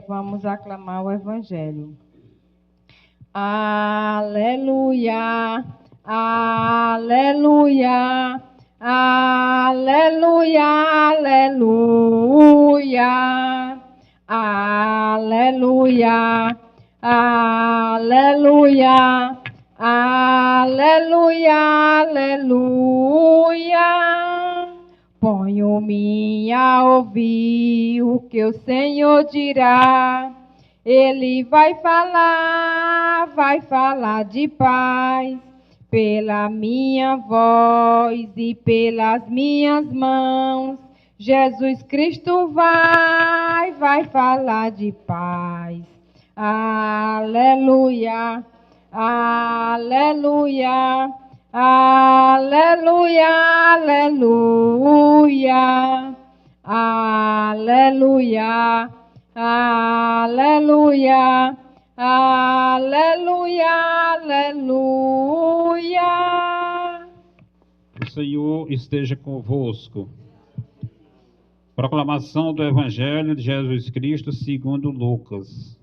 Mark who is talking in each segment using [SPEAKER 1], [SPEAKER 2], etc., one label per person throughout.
[SPEAKER 1] Vamos aclamar o Evangelho. Aleluia, aleluia, aleluia, aleluia, aleluia, aleluia, aleluia, aleluia. Ponho-me a ouvir o que o Senhor dirá. Ele vai falar de paz, pela minha voz e pelas minhas mãos. Jesus Cristo vai falar de paz. Aleluia, aleluia, aleluia, aleluia, aleluia. Aleluia, aleluia, aleluia.
[SPEAKER 2] O Senhor esteja convosco. Proclamação do Evangelho de Jesus Cristo segundo Lucas.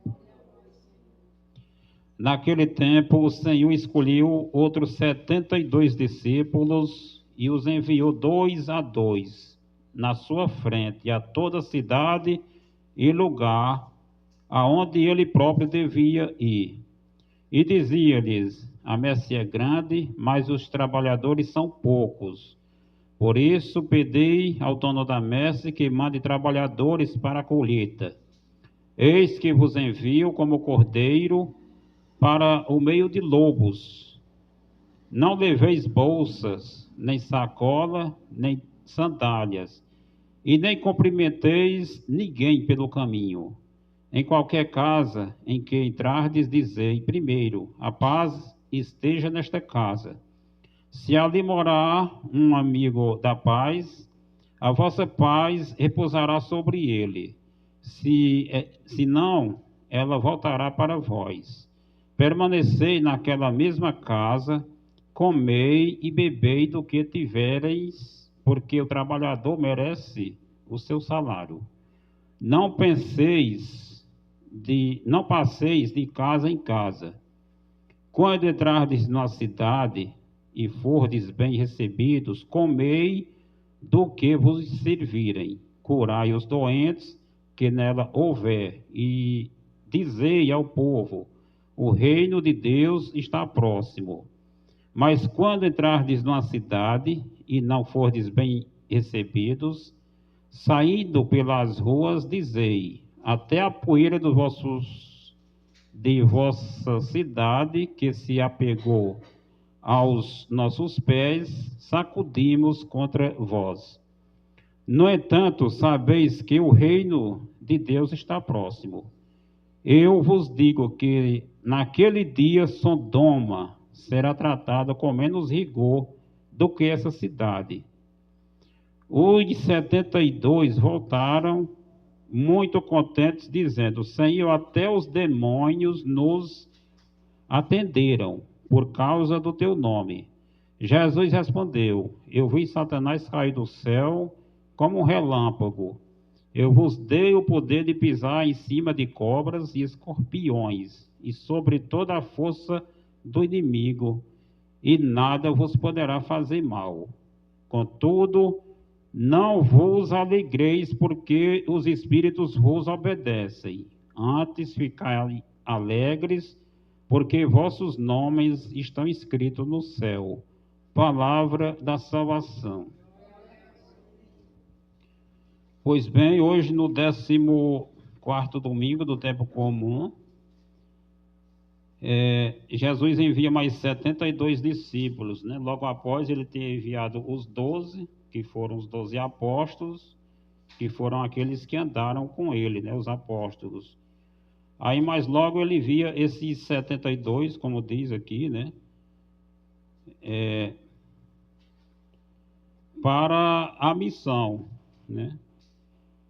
[SPEAKER 2] Naquele tempo, o Senhor escolheu outros 72 discípulos e os enviou 2 a 2 na sua frente a toda a cidade e lugar aonde ele próprio devia ir. E dizia-lhes: a messe é grande, mas os trabalhadores são poucos. Por isso pedi ao dono da messe que mande trabalhadores para a colheita. Eis que vos envio como cordeiro para o meio de lobos. Não leveis bolsas, nem sacola, nem sandálias, e nem cumprimenteis ninguém pelo caminho. Em qualquer casa em que entrardes, dizei primeiro: a paz esteja nesta casa. Se ali morar um amigo da paz, a vossa paz repousará sobre ele. Se não, ela voltará para vós. Permanecei naquela mesma casa, comei e bebei do que tivereis, porque o trabalhador merece o seu salário. Não passeis de casa em casa. Quando entrardes na cidade e fordes bem recebidos, comei do que vos servirem, curai os doentes que nela houver, e dizei ao povo: o reino de Deus está próximo. Mas quando entrardes numa cidade e não fordes bem recebidos, saindo pelas ruas, dizei: até a poeira de vossa cidade, que se apegou aos nossos pés, sacudimos contra vós. No entanto, sabeis que o reino de Deus está próximo. Eu vos digo que naquele dia Sodoma será tratada com menos rigor do que essa cidade. Os 72 voltaram muito contentes, dizendo: Senhor, até os demônios nos atenderam por causa do teu nome. Jesus respondeu: eu vi Satanás cair do céu como um relâmpago. Eu vos dei o poder de pisar em cima de cobras e escorpiões, e sobre toda a força do inimigo, e nada vos poderá fazer mal. Contudo, não vos alegreis porque os espíritos vos obedecem. Antes ficai alegres, porque vossos nomes estão escritos no céu. Palavra da salvação. Pois bem, hoje no 14º domingo do tempo comum, Jesus envia mais 72 discípulos, né? Logo após ele ter enviado os 12, que foram os 12 apóstolos, que foram aqueles que andaram com ele, né? Os apóstolos. Aí mais logo ele envia esses 72, como diz aqui, né? Para a missão, né?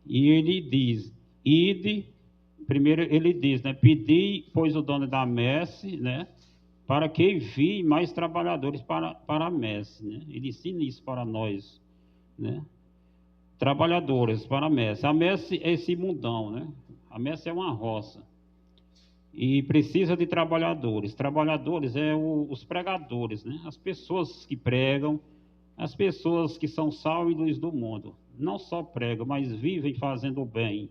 [SPEAKER 2] E ele diz: ide, primeiro ele diz, né? Pedi, pois, o dono da messe, né? Para que envie mais trabalhadores para a messe, né? Ele ensina isso para nós, né? Trabalhadores para a messe. A messe é esse mundão, né? A messe é uma roça. E precisa de trabalhadores. Trabalhadores é os pregadores, né? As pessoas que pregam, as pessoas que são sal e luz do mundo. Não só pregam, mas vivem fazendo o bem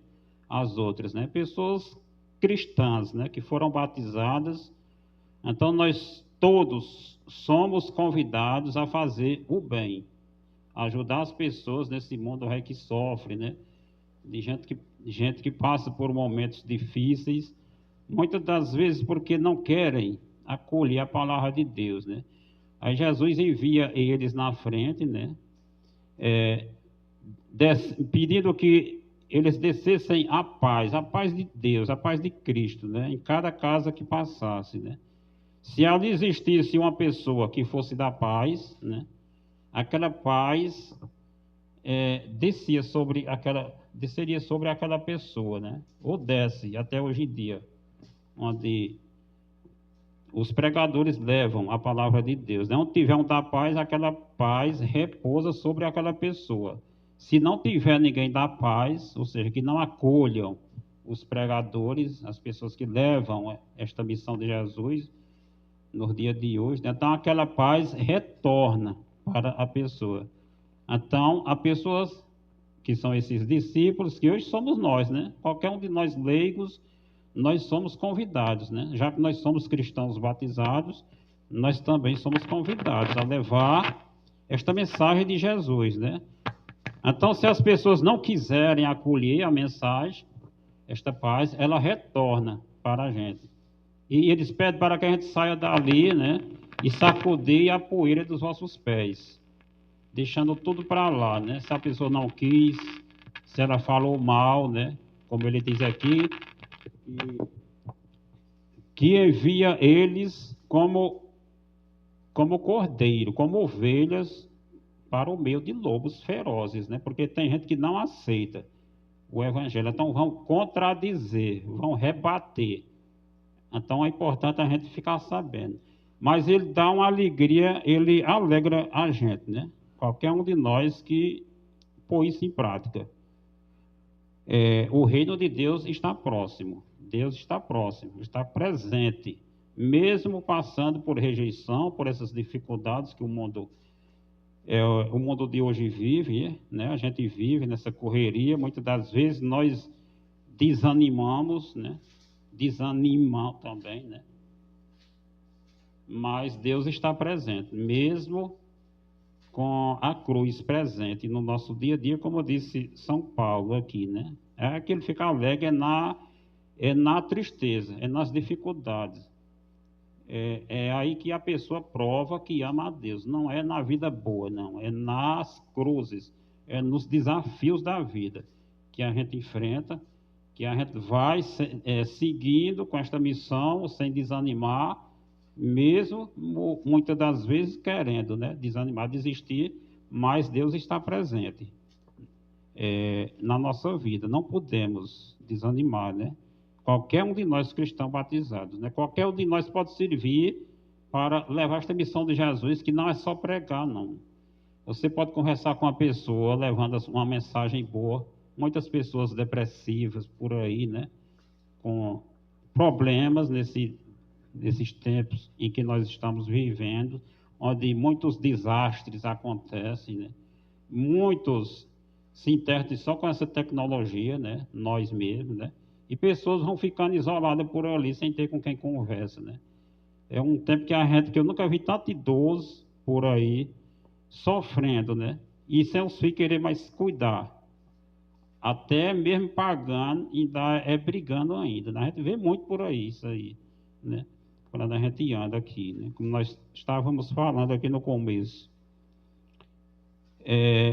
[SPEAKER 2] às outras, né? Pessoas cristãs, né? Que foram batizadas. Então, nós todos somos convidados a fazer o bem, ajudar as pessoas nesse mundo aí que sofre, né? De gente que passa por momentos difíceis, muitas das vezes porque não querem acolher a palavra de Deus, né? Aí Jesus envia eles na frente, né? Pedindo que eles descessem a paz de Deus, a paz de Cristo, né? Em cada casa que passasse, né? Se ali existisse uma pessoa que fosse da paz, né? Aquela paz desceria sobre aquela pessoa, né? Ou desce até hoje em dia, onde os pregadores levam a palavra de Deus. Não tiver um da paz, aquela paz repousa sobre aquela pessoa. Se não tiver ninguém da paz, ou seja, que não acolham os pregadores, as pessoas que levam esta missão de Jesus nos dias de hoje, né? Então aquela paz retorna para a pessoa. Então, há pessoas que são esses discípulos, que hoje somos nós, né? Qualquer um de nós leigos, nós somos convidados, né? Já que nós somos cristãos batizados, nós também somos convidados a levar esta mensagem de Jesus, né? Então, se as pessoas não quiserem acolher a mensagem, esta paz, ela retorna para a gente. E eles pedem para que a gente saia dali, né? E sacudir a poeira dos nossos pés, deixando tudo para lá, né? Se a pessoa não quis, se ela falou mal, né? Como ele diz aqui, que envia eles como cordeiro, como ovelhas para o meio de lobos ferozes, né? Porque tem gente que não aceita o evangelho, então vão contradizer, vão rebater. Então é importante a gente ficar sabendo. Mas ele dá uma alegria, ele alegra a gente, né? Qualquer um de nós que pôr isso em prática. O reino de Deus está próximo. Deus está próximo, está presente. Mesmo passando por rejeição, por essas dificuldades que o mundo de hoje vive, né? A gente vive nessa correria. Muitas das vezes nós desanimamos, né? Desanimam também, né? Mas Deus está presente, mesmo com a cruz presente no nosso dia a dia, como disse São Paulo aqui, né? É que ele fica alegre é na tristeza, é nas dificuldades. É aí que a pessoa prova que ama a Deus. Não é na vida boa, não. É nas cruzes, é nos desafios da vida que a gente enfrenta, que a gente vai seguindo com esta missão, sem desanimar, mesmo muitas das vezes querendo, né, desanimar, desistir, mas Deus está presente na nossa vida. Não podemos desanimar, né? Qualquer um de nós cristãos batizados, né? Qualquer um de nós pode servir para levar esta missão de Jesus, que não é só pregar, não. Você pode conversar com uma pessoa, levando uma mensagem boa. Muitas pessoas depressivas por aí, né? Com problemas nesses tempos em que nós estamos vivendo, onde muitos desastres acontecem, né? Muitos se interdem só com essa tecnologia, né? Nós mesmos, né? E pessoas vão ficando isoladas por ali, sem ter com quem conversa, né? É um tempo que eu nunca vi tanto idoso por aí, sofrendo, né? E sem os filhos querer mais cuidar. Até mesmo pagando, ainda brigando ainda, né? A gente vê muito por aí isso aí, né? Quando a gente anda aqui, né? Como nós estávamos falando aqui no começo.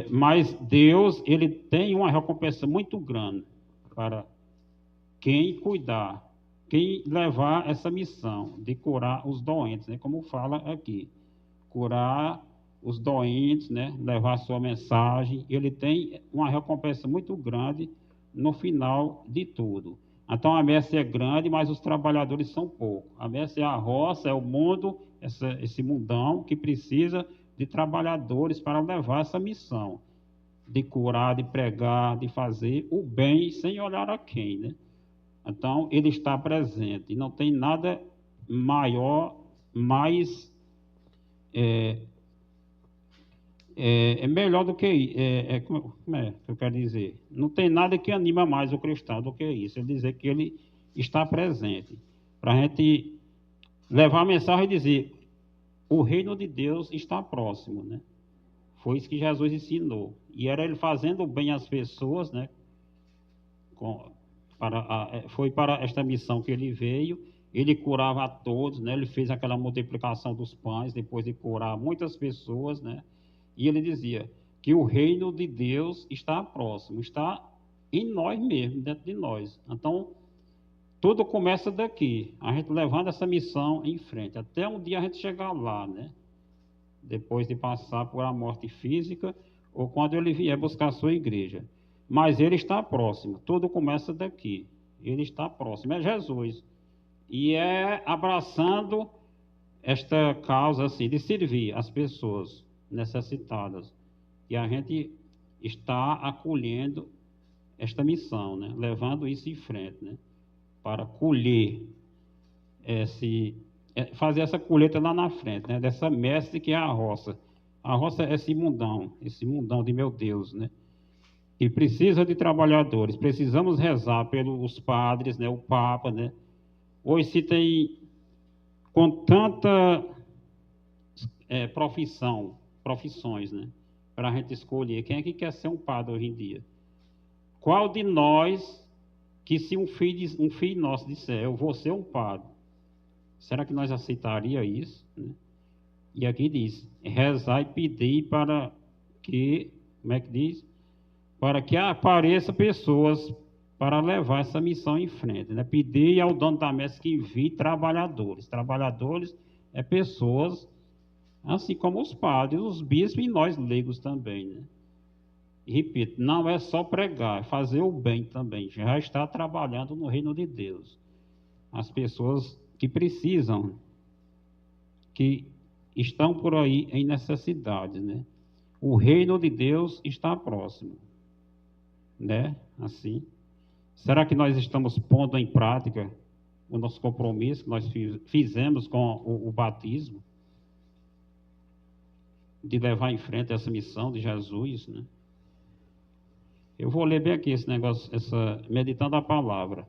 [SPEAKER 2] Mas Deus, ele tem uma recompensa muito grande para quem cuidar, quem levar essa missão de curar os doentes, né? Como fala aqui, curar os doentes, né? Levar a sua mensagem, ele tem uma recompensa muito grande no final de tudo. Então a messe é grande, mas os trabalhadores são poucos. A messe é a roça, é o mundo, esse mundão que precisa de trabalhadores para levar essa missão, de curar, de pregar, de fazer o bem sem olhar a quem, né? Então, ele está presente. E não tem nada maior, mais... É melhor do que isso. Como é que eu quero dizer? Não tem nada que anima mais o cristão do que isso. Ele dizer que ele está presente. Para a gente levar a mensagem e dizer: o reino de Deus está próximo, né? Foi isso que Jesus ensinou. E era ele fazendo bem às pessoas, né? Foi para esta missão que ele veio. Ele curava a todos, né? Ele fez aquela multiplicação dos pães, depois de curar muitas pessoas, né? E ele dizia que o reino de Deus está próximo, está em nós mesmos, dentro de nós. Então, tudo começa daqui, a gente levando essa missão em frente, até um dia a gente chegar lá, né? Depois de passar por a morte física, ou quando ele vier buscar a sua igreja. Mas ele está próximo, tudo começa daqui. Ele está próximo, é Jesus. E é abraçando esta causa assim, de servir as pessoas necessitadas. E a gente está acolhendo esta missão, né? Levando isso em frente, né? Para colher, fazer essa colheita lá na frente, né? Dessa messe que é a roça. A roça é esse mundão de meu Deus, né? E precisa de trabalhadores. Precisamos rezar pelos padres, né? O Papa, né? Hoje se tem com tanta profissões, né? Para a gente escolher quem é que quer ser um padre hoje em dia. Qual de nós, que se um filho nosso disser, eu vou ser um padre, será que nós aceitaria isso, né? E aqui diz, rezar e pedir para que, como é que diz? Para que apareçam pessoas para levar essa missão em frente, né? Pedir ao dono da messe que envie trabalhadores. Trabalhadores é pessoas, assim como os padres, os bispos e nós leigos também, né? E repito, não é só pregar, é fazer o bem também. Já está trabalhando no reino de Deus. As pessoas que precisam, que estão por aí em necessidade, né? O reino de Deus está próximo, né? Assim. Será que nós estamos pondo em prática o nosso compromisso que nós fizemos com o batismo? De levar em frente essa missão de Jesus, né? Eu vou ler bem aqui esse negócio, meditando a palavra.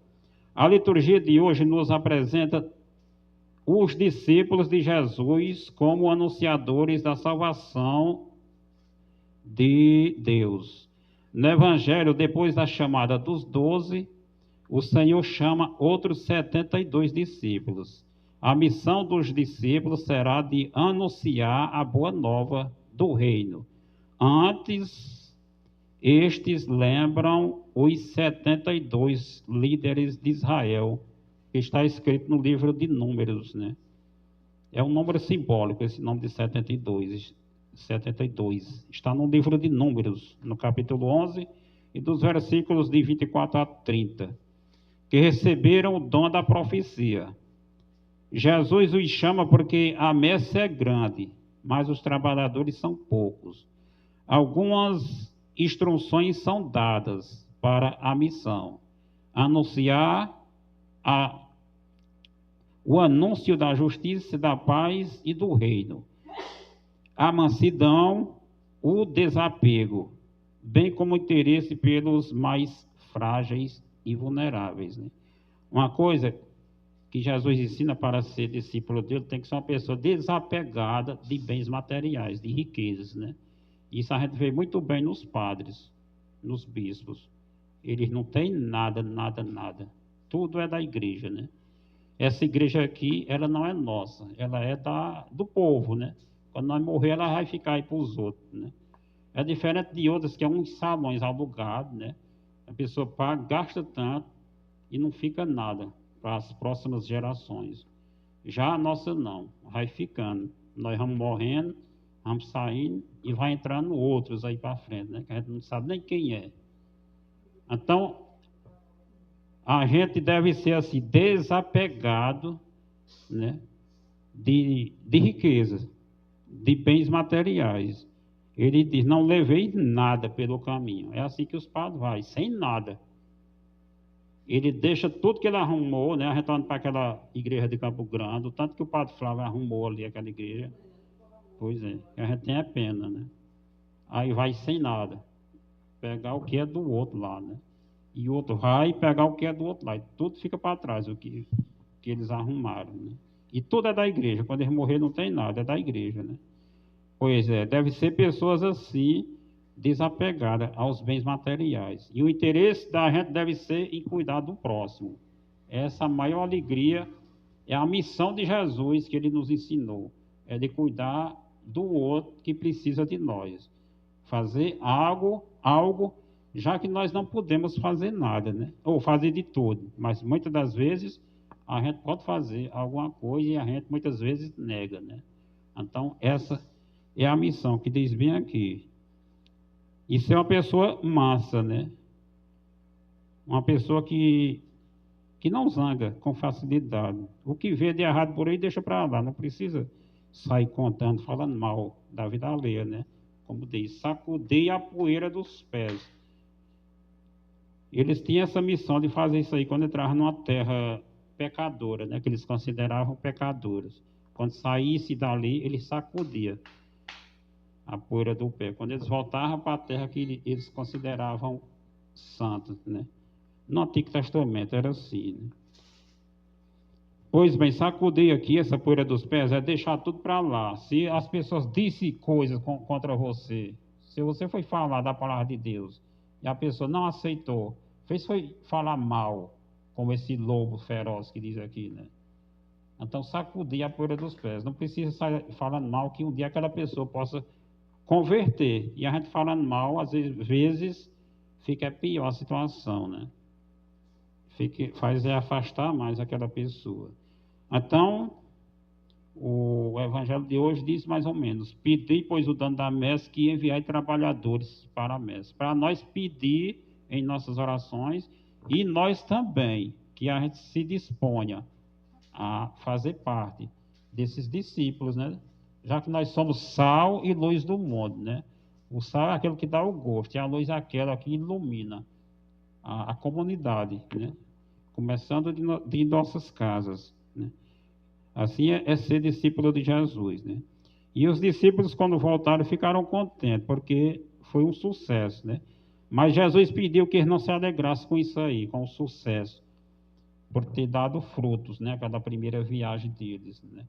[SPEAKER 2] A liturgia de hoje nos apresenta os discípulos de Jesus como anunciadores da salvação de Deus. No Evangelho, depois da chamada dos 12, o Senhor chama outros 72 discípulos. A missão dos discípulos será de anunciar a boa nova do reino. Antes, estes lembram os 72 líderes de Israel, que está escrito no livro de Números, né? É um número simbólico, esse nome de 72. Está no livro de Números, no capítulo 11, e dos versículos de 24 a 30, que receberam o dom da profecia. Jesus os chama porque a messe é grande, mas os trabalhadores são poucos. Algumas instruções são dadas para a missão: anunciar o anúncio da justiça, da paz e do reino, a mansidão, o desapego, bem como o interesse pelos mais frágeis e vulneráveis, né? Uma coisa que Jesus ensina para ser discípulo dele, tem que ser uma pessoa desapegada de bens materiais, de riquezas, né? Isso a gente vê muito bem nos padres, nos bispos. Eles não têm nada. Tudo é da igreja, né? Essa igreja aqui, ela não é nossa, ela é do povo, né? Quando nós morrer, ela vai ficar aí para os outros, né? É diferente de outras que é uns salões alugados, né? A pessoa paga, gasta tanto e não fica nada para as próximas gerações. Já a nossa não, vai ficando. Nós vamos morrendo, vamos saindo e vai entrando outros aí para frente, né? Que a gente não sabe nem quem é. Então, a gente deve ser assim, desapegado, né? De riquezas, de bens materiais. Ele diz, não levei nada pelo caminho. É assim que os padres vão, sem nada. ele deixa tudo que ele arrumou, né? Retorna para aquela igreja de Campo Grande, o tanto que o padre Flávio arrumou ali aquela igreja. Pois é, a gente tem a pena, né? Aí vai sem nada, pegar o que é do outro lá, né? E o outro vai pegar o que é do outro lá, e tudo fica para trás, que eles arrumaram, né? E tudo é da igreja, quando eles morrer não tem nada, é da igreja, né? Pois é, deve ser pessoas assim, desapegadas aos bens materiais. E o interesse da gente deve ser em cuidar do próximo. Essa maior alegria é a missão de Jesus que ele nos ensinou, é de cuidar do outro que precisa de nós. Fazer algo, já que nós não podemos fazer nada, né? Ou fazer de tudo, mas muitas das vezes a gente pode fazer alguma coisa e a gente muitas vezes nega, né? Então, essa é a missão que diz bem aqui. E ser uma pessoa massa, né? Uma pessoa que não zanga com facilidade. O que vê de errado por aí, deixa para lá. Não precisa sair contando, falando mal da vida alheia, né? Como diz, sacudir a poeira dos pés. Eles tinham essa missão de fazer isso aí quando entravam numa terra pecadora, né? Que eles consideravam pecadoras. Quando saísse dali, eles sacudiam a poeira do pé. Quando eles voltavam para a terra que eles consideravam santa, né? No Antigo Testamento era assim, né? Pois bem, sacudir aqui essa poeira dos pés é deixar tudo para lá. Se as pessoas dissem coisas contra você, se você foi falar da palavra de Deus e a pessoa não aceitou, foi falar mal, como esse lobo feroz que diz aqui, né? Então, sacudir a poeira dos pés. Não precisa sair falando mal, que um dia aquela pessoa possa converter. E a gente falando mal, às vezes fica pior a situação, né? Faz afastar mais aquela pessoa. Então, o evangelho de hoje diz mais ou menos: pedi, pois, o dono da messe, que enviai trabalhadores para a messe. Para nós pedir em nossas orações, e nós também, que a gente se disponha a fazer parte desses discípulos, né? Já que nós somos sal e luz do mundo, né? O sal é aquele que dá o gosto, e a luz é aquela que ilumina a comunidade, né? Começando de nossas casas, né? Assim é ser discípulo de Jesus, né? E os discípulos, quando voltaram, ficaram contentes, porque foi um sucesso, né? Mas Jesus pediu que eles não se alegrassem com isso aí, com o sucesso, por ter dado frutos, né? Cada primeira viagem deles, né?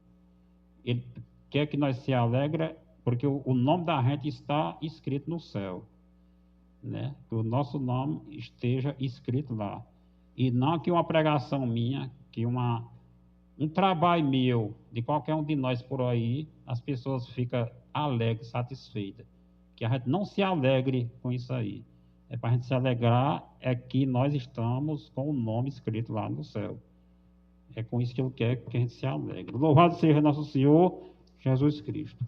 [SPEAKER 2] Ele quer que nós se alegrem, porque o nome da gente está escrito no céu, né? Que o nosso nome esteja escrito lá. E não que uma pregação minha, que um trabalho meu, de qualquer um de nós por aí, as pessoas ficam alegres, satisfeitas. Que a gente não se alegre com isso aí. É para a gente se alegrar, é que nós estamos com o nome escrito lá no céu. É com isso que eu quero que a gente se alegre. Louvado seja nosso Senhor Jesus Cristo.